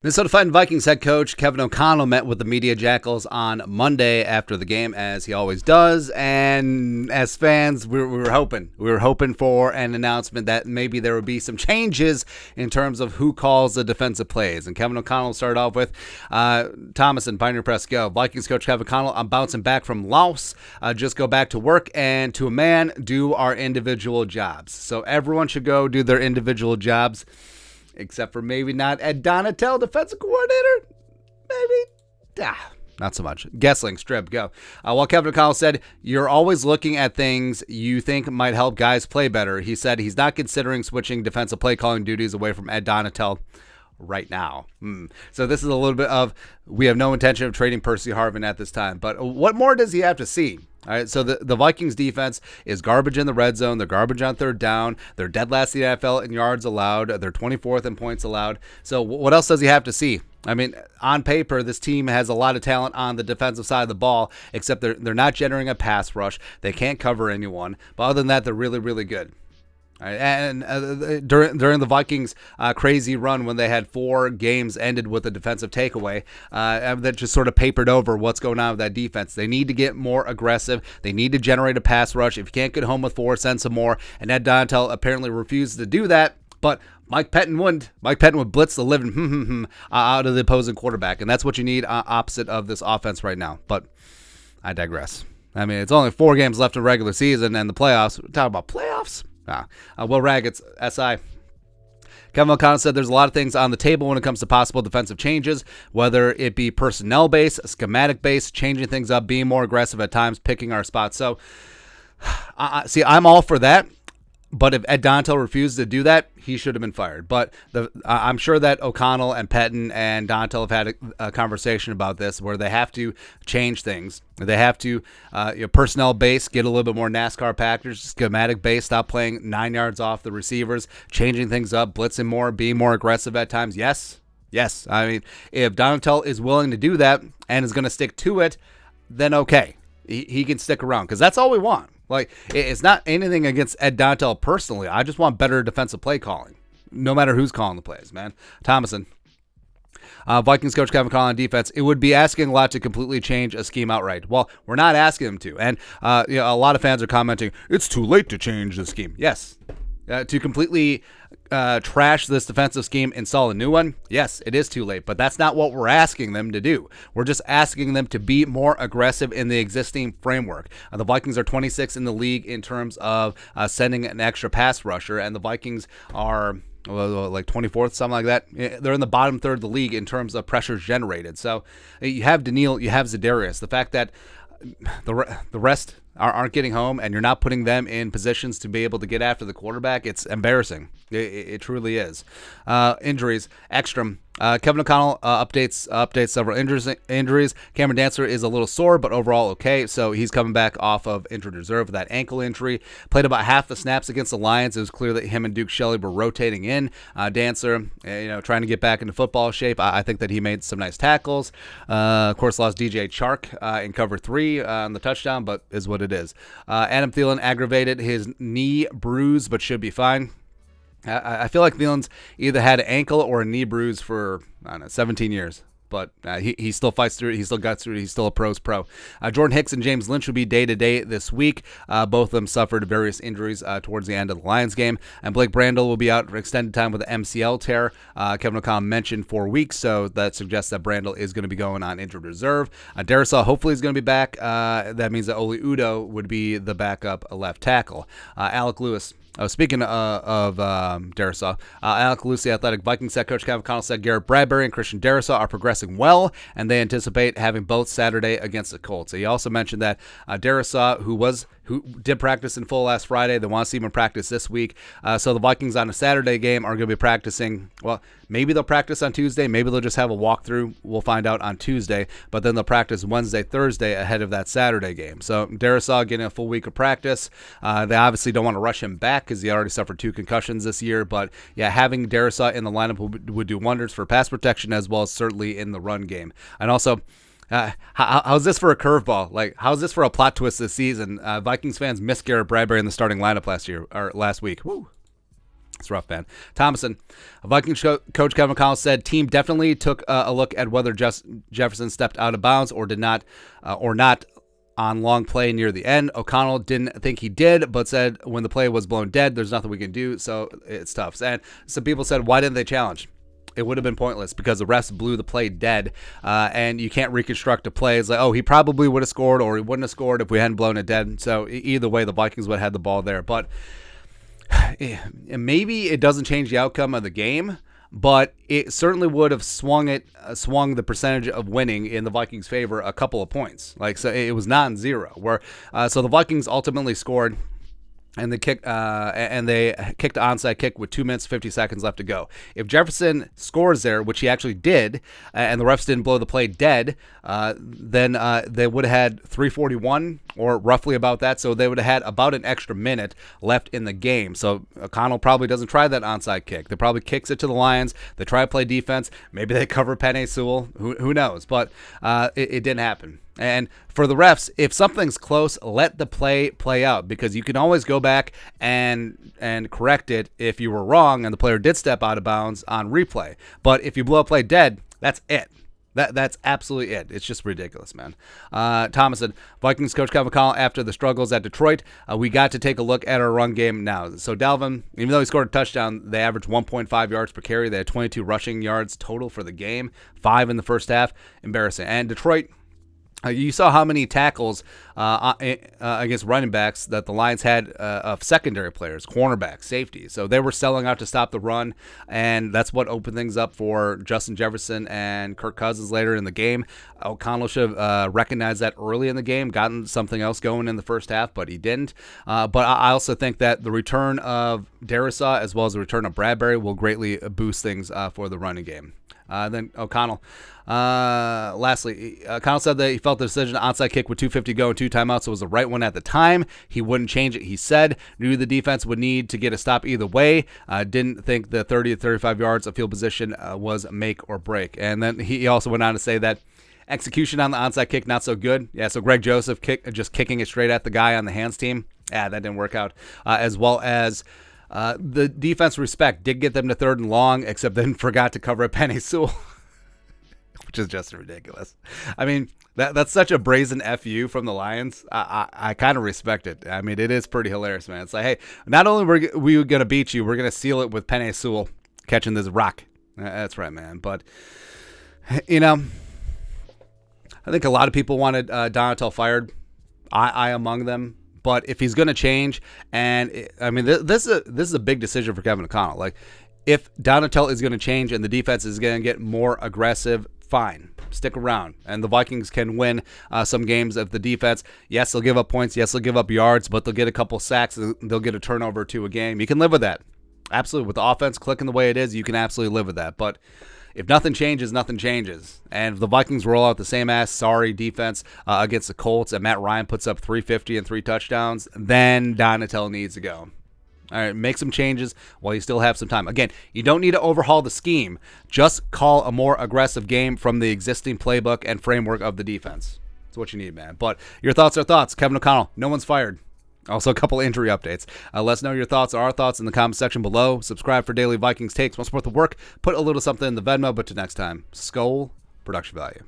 Minnesota Vikings head coach Kevin O'Connell met with the media jackals on Monday after the game, as he always does. And as fans, we were hoping for an announcement that maybe there would be some changes in terms of who calls the defensive plays. And Kevin O'Connell started off with Thomas and Pioneer Press Go. Vikings coach Kevin O'Connell, I'm bouncing back from Laos. Just go back to work and to a man do our individual jobs. So everyone should go do their individual jobs. Except for maybe not Ed Donatel, defensive coordinator. Maybe. Not so much. Gessling, Strib, go. While Kevin O'Connell said, you're always looking at things you think might help guys play better. He said he's not considering switching defensive play calling duties away from Ed Donatel right now. So this is a little bit of, we have no intention of trading Percy Harvin at this time. But what more does he have to see? All right, so the Vikings defense is garbage in the red zone. They're garbage on third down. They're dead last in the NFL in yards allowed. They're 24th in points allowed. So what else does he have to see? I mean, on paper, this team has a lot of talent on the defensive side of the ball, except they're not generating a pass rush. They can't cover anyone. But other than that, they're really, really good. Right, and during the Vikings' crazy run when they had 4 games ended with a defensive takeaway, that just sort of papered over what's going on with that defense. They need to get more aggressive. They need to generate a pass rush. If you can't get home with 4, send some more. And Ed Donatel apparently refused to do that, but Mike Pettin wouldn't. Mike Pettin would blitz the living out of the opposing quarterback, and that's what you need opposite of this offense right now. But I digress. I mean, it's only 4 games left in regular season and the playoffs. We're talking about playoffs? Will Raggets, SI. Kevin O'Connell said there's a lot of things on the table when it comes to possible defensive changes, whether it be personnel-based, schematic-based, changing things up, being more aggressive at times, picking our spots. So, see, I'm all for that. But if Ed Donatel refused to do that, he should have been fired. But I'm sure that O'Connell and Pettin and Donatel have had a conversation about this where they have to change things. They have to, personnel-based, get a little bit more NASCAR package, schematic-based, stop playing 9 yards off the receivers, changing things up, blitzing more, being more aggressive at times. Yes. I mean, if Donatel is willing to do that and is going to stick to it, then okay. He can stick around because that's all we want. Like, it's not anything against Ed Donatel personally. I just want better defensive play calling, no matter who's calling the plays, man. Thomason. Vikings coach Kevin O'Connell on defense, it would be asking a lot to completely change a scheme outright. Well, we're not asking him to. And a lot of fans are commenting, it's too late to change the scheme. Yes. To completely trash this defensive scheme, install a new one, yes, it is too late. But that's not what we're asking them to do. We're just asking them to be more aggressive in the existing framework. The Vikings are 26th in the league in terms of sending an extra pass rusher, and the Vikings are like 24th, something like that. They're in the bottom third of the league in terms of pressures generated. So you have Daniil, you have Zadarius. The fact that the rest aren't getting home and you're not putting them in positions to be able to get after the quarterback, it's embarrassing. It truly is. Injuries, Ekstrom. Kevin O'Connell updates several injuries. Cameron Dancer is a little sore, but overall okay. So he's coming back off of injured reserve with that ankle injury. Played about half the snaps against the Lions. It was clear that him and Duke Shelley were rotating in. Dancer, trying to get back into football shape. I think that he made some nice tackles. Of course, lost DJ Chark in cover 3 on the touchdown, but is what it is. Adam Thielen aggravated his knee bruise, but should be fine. I feel like Thielen's either had an ankle or a knee bruise for, 17 years. But he still fights through it. He still got through it. He's still a pro's pro. Jordan Hicks and James Lynch will be day-to-day this week. Both of them suffered various injuries towards the end of the Lions game. And Blake Brandel will be out for extended time with the MCL tear. Kevin O'Connell mentioned 4 weeks, so that suggests that Brandel is going to be going on injured reserve. Darisaw hopefully is going to be back. That means that Oli Udoh would be the backup left tackle. Alec Lewis. Speaking of Darisaw, Alec Lewis, the Athletic Vikings head coach Kevin O'Connell said Garrett Bradbury and Christian Darisaw are progressing well, and they anticipate having both Saturday against the Colts. He also mentioned that Darisaw, who did practice in full last Friday, they want to see him in practice this week. So the Vikings on a Saturday game are going to be practicing. Well, maybe they'll practice on Tuesday. Maybe they'll just have a walkthrough. We'll find out on Tuesday. But then they'll practice Wednesday, Thursday ahead of that Saturday game. So Darisaw getting a full week of practice. They obviously don't want to rush him back because he already suffered 2 concussions this year. But yeah, having Darisaw in the lineup would do wonders for pass protection as well as certainly in the run game. And also, how's this for a curveball? Like, how's this for a plot twist this season? Vikings fans missed Garrett Bradbury in the starting lineup last week. Woo. It's rough, man. Thomason, Vikings coach Kevin O'Connell said team definitely took a look at whether Jefferson stepped out of bounds or did not, or not on long play near the end. O'Connell didn't think he did, but said when the play was blown dead, there's nothing we can do, so it's tough. And some people said, why didn't they challenge? It would have been pointless because the refs blew the play dead, and you can't reconstruct a play. It's like, oh, he probably would have scored or he wouldn't have scored if we hadn't blown it dead. So either way, the Vikings would have had the ball there. But maybe it doesn't change the outcome of the game, but it certainly would have swung the percentage of winning in the Vikings' favor a couple of points. Like, so it was non-zero. So the Vikings ultimately scored. And they kicked an onside kick with 2 minutes 50 seconds left to go. If Jefferson scores there, which he actually did, and the refs didn't blow the play dead, then they would have had 3:41 or roughly about that. So they would have had about an extra minute left in the game. So O'Connell probably doesn't try that onside kick. They probably kicks it to the Lions. They try to play defense. Maybe they cover Penei Sewell. Who knows? But it didn't happen. And for the refs, if something's close, let the play out, because you can always go back and correct it if you were wrong and the player did step out of bounds on replay. But if you blow a play dead, that's it. That's absolutely it. It's just ridiculous, man. Thomas said, Vikings coach Kevin O'Connell, after the struggles at Detroit, we got to take a look at our run game now. So Dalvin, even though he scored a touchdown, they averaged 1.5 yards per carry. They had 22 rushing yards total for the game, 5 in the first half. Embarrassing. And Detroit, you saw how many tackles against running backs that the Lions had of secondary players, cornerbacks, safeties. So they were selling out to stop the run, and that's what opened things up for Justin Jefferson and Kirk Cousins later in the game. O'Connell should have recognized that early in the game, gotten something else going in the first half, but he didn't. But I also think that the return of Darrisaw as well as the return of Bradbury will greatly boost things for the running game. Then O'Connell. Lastly, O'Connell said that he felt the decision onside kick with 2:50 to go and 2 timeouts was the right one at the time. He wouldn't change it, he said. Knew the defense would need to get a stop either way. Didn't think the 30 to 35 yards of field position was make or break. And then he also went on to say that execution on the onside kick, not so good. Yeah, so Greg Joseph just kicking it straight at the guy on the hands team. Yeah, that didn't work out. As well as the defense respect did get them to 3rd and long, except then forgot to cover a Penei Sewell, which is just ridiculous. I mean, that's such a brazen FU from the Lions. I kind of respect it. I mean, it is pretty hilarious, man. It's like, hey, not only are we going to beat you, we're going to seal it with Penei Sewell catching this rock. That's right, man. But, you know, I think a lot of people wanted Donatel fired. I among them. But if he's going to change, and I mean, this is a big decision for Kevin O'Connell. Like, if Donatel is going to change and the defense is going to get more aggressive, fine, stick around. And the Vikings can win some games if the defense, yes, they'll give up points, yes, they'll give up yards, but they'll get a couple sacks, and they'll get a turnover or 2 a game. You can live with that. Absolutely. With the offense clicking the way it is, you can absolutely live with that. But if nothing changes, nothing changes. And if the Vikings roll out the same sorry defense against the Colts and Matt Ryan puts up 350 and 3 touchdowns, then Donatel needs to go. All right, make some changes while you still have some time. Again, you don't need to overhaul the scheme. Just call a more aggressive game from the existing playbook and framework of the defense. That's what you need, man. But your thoughts are thoughts. Kevin O'Connell, no one's fired. Also, a couple injury updates. Let us know your thoughts or our thoughts in the comment section below. Subscribe for daily Vikings takes. Want to support the work? Put a little something in the Venmo. But till next time, Skol, production value.